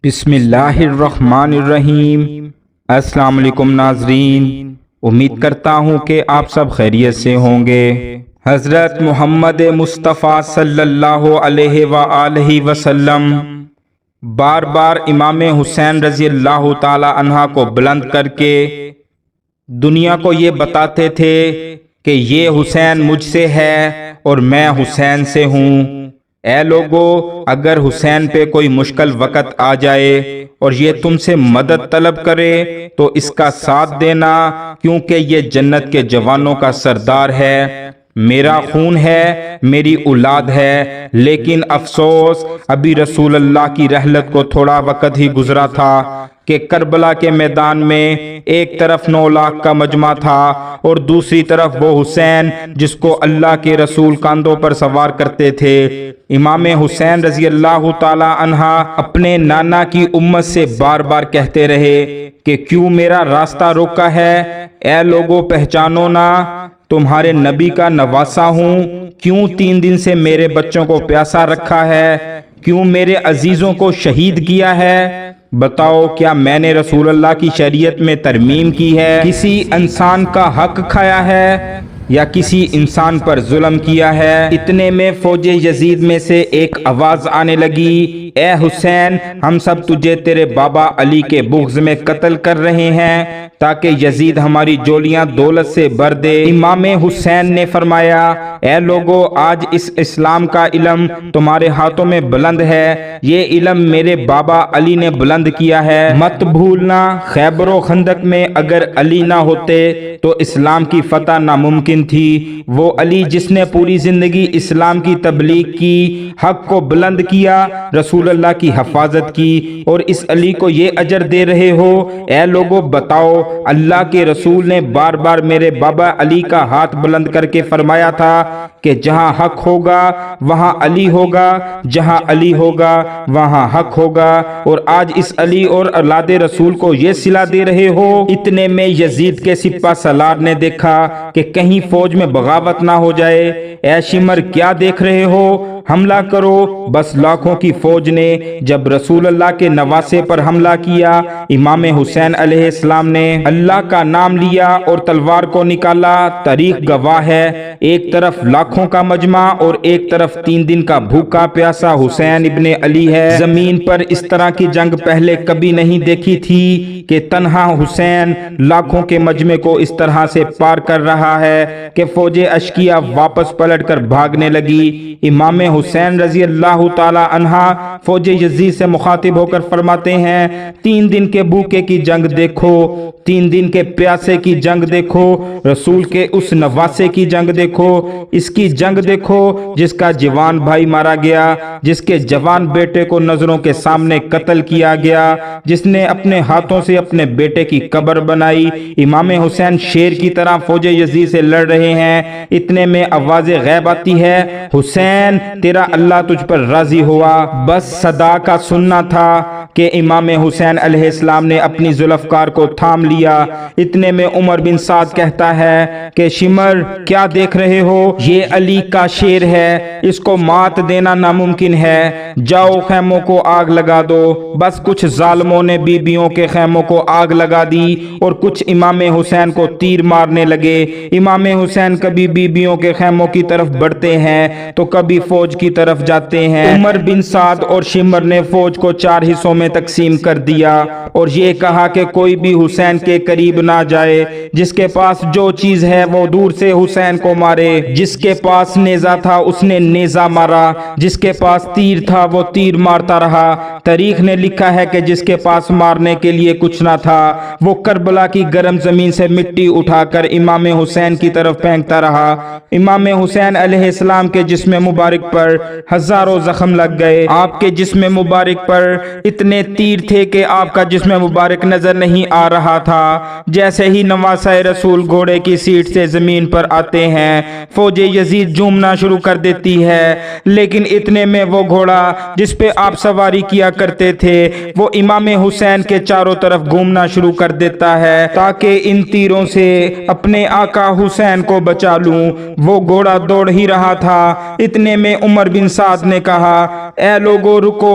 بسم اللہ الرحمن الرحیم۔ السلام علیکم ناظرین، امید کرتا ہوں کہ آپ سب خیریت سے ہوں گے۔ حضرت محمد مصطفیٰ صلی اللہ علیہ وآلہ وسلم بار بار امام حسین رضی اللہ تعالی عنہ کو بلند کر کے دنیا کو یہ بتاتے تھے کہ یہ حسین مجھ سے ہے اور میں حسین سے ہوں۔ اے لوگو، اگر حسین پہ کوئی مشکل وقت آ جائے اور یہ تم سے مدد طلب کرے تو اس کا ساتھ دینا، کیونکہ یہ جنت کے جوانوں کا سردار ہے، میرا خون ہے، میری اولاد ہے۔ لیکن افسوس، ابھی رسول اللہ کی رحلت کو تھوڑا وقت ہی گزرا تھا کہ کربلا کے میدان میں ایک طرف 9 لاکھ کا مجمع تھا اور دوسری طرف وہ حسین جس کو اللہ کے رسول کاندھوں پر سوار کرتے تھے۔ امام حسین رضی اللہ تعالی عنہ اپنے نانا کی امت سے بار بار کہتے رہے کہ کیوں میرا راستہ روکا ہے؟ اے لوگو، پہچانو نا، تمہارے نبی کا نواسا ہوں۔ کیوں 3 دن سے میرے بچوں کو پیاسا رکھا ہے؟ کیوں میرے عزیزوں کو شہید کیا ہے؟ بتاؤ، کیا میں نے رسول اللہ کی شریعت میں ترمیم کی ہے؟ کسی انسان کا حق کھایا ہے یا کسی انسان پر ظلم کیا ہے؟ اتنے میں فوج یزید میں سے ایک آواز آنے لگی، اے حسین، ہم سب تجھے تیرے بابا علی کے بغض میں قتل کر رہے ہیں تاکہ یزید ہماری جولیاں دولت سے بھر دے۔ امام حسین نے فرمایا، اے لوگو، آج اس اسلام کا علم تمہارے ہاتھوں میں بلند ہے، یہ علم میرے بابا علی نے بلند کیا ہے۔ مت بھولنا، خیبر و خندق میں اگر علی نہ ہوتے تو اسلام کی فتح ناممکن تھی۔ وہ علی جس نے پوری زندگی اسلام کی تبلیغ کی، حق کو بلند کیا، رسول اللہ کی حفاظت کی، اور اس علی کو یہ اجر دے رہے ہو۔ اے لوگو، بتاؤ، اللہ کے رسول نے بار بار میرے بابا علی کا ہاتھ بلند کر کے فرمایا تھا کہ جہاں حق ہوگا وہاں علی ہوگا، جہاں علی ہوگا وہاں حق ہوگا، اور آج اس علی اور اولاد رسول کو یہ صلہ دے رہے ہو۔ اتنے میں یزید کے سپہ سالار نے دیکھا کہ کہیں فوج میں بغاوت نہ ہو جائے۔ اے شمر، کیا دیکھ رہے ہو؟ حملہ کرو۔ بس لاکھوں کی فوج نے جب رسول اللہ کے نواسے پر حملہ کیا، امام حسین علیہ السلام نے اللہ کا نام لیا اور تلوار کو نکالا۔ تاریخ گواہ ہے، ایک طرف لاکھوں کا مجمع اور ایک طرف 3 دن کا بھوکا پیاسا حسین ابن علی ہے۔ زمین پر اس طرح کی جنگ پہلے کبھی نہیں دیکھی تھی کہ تنہا حسین لاکھوں کے مجمع کو اس طرح سے پار کر رہا ہے کہ فوج اشکیا واپس پلٹ کر بھاگنے لگی۔ امام حسین رضی اللہ تعالی عنہ فوج یزید سے مخاطب ہو کر فرماتے ہیں، 3 دن کے بھوکے کی جنگ دیکھو، 3 دن کے پیاسے کی جنگ دیکھو، رسول کے اس نواسے کی جنگ دیکھو، اس کی جنگ دیکھو جس کا جوان بھائی مارا گیا، جس کے جوان بیٹے کو نظروں کے سامنے قتل کیا گیا، جس نے اپنے ہاتھوں سے اپنے بیٹے کی قبر بنائی۔ امام حسین شیر کی طرح فوج یزید سے لڑ رہے ہیں۔ اتنے میں آواز غیب آتی ہے، حسین، تیرا اللہ تجھ پر راضی ہوا۔ بس صدا کا سننا تھا کہ امام حسین علیہ السلام نے اپنی ذوالفقار کو تھام لیا۔ اتنے میں عمر بن سعد کہتا ہے کہ شمر، کیا دیکھ رہے ہو؟ یہ علی کا شیر ہے، اس کو مات دینا ناممکن ہے، جاؤ خیموں کو آگ لگا دو۔ بس کچھ ظالموں نے بیبیوں کے خیموں کو آگ لگا دی اور کچھ امام حسین کو تیر مارنے لگے۔ امام حسین کبھی بیبیوں کے خیموں کی طرف بڑھتے ہیں تو کبھی فوج کی طرف جاتے ہیں۔ عمر بن سعد اور شمر نے فوج کو 4 حصوں میں تقسیم کر دیا اور یہ کہا کہ کوئی بھی حسین کے قریب نہ جائے، جس کے پاس جو چیز ہے وہ دور سے حسین کو مارے، جس کے پاس نیزہ تھا اس نے نیزہ مارا، جس کے پاس تیر تھا وہ تیر مارتا رہا۔ تاریخ نے لکھا ہے کہ جس کے پاس مارنے کے لیے کچھ نہ تھا وہ کربلا کی گرم زمین سے مٹی اٹھا کر امام حسین کی طرف پھینکتا رہا۔ امام حسین علیہ السلام کے جسم مبارک پر ہزاروں زخم لگ گئے۔ آپ کے جسم مبارک پر اتنے تیر تھے کہ آپ کا جسم مبارک نظر نہیں آ رہا تھا۔ جیسے ہی نواسہ رسول گھوڑے کی سیٹ سے زمین پر آتے ہیں، فوج یزید جھومنا شروع کر دیتی ہے، لیکن اتنے میں وہ گھوڑا جس پہ آپ سواری کیا کرتے تھے وہ امام حسین کے چاروں طرف گھومنا شروع کر دیتا ہے تاکہ ان تیروں سے اپنے آقا حسین کو بچا لوں۔ وہ گھوڑا دوڑ ہی رہا تھا۔ اتنے میں عمر بن سعد نے کہا، اے لوگو رکو،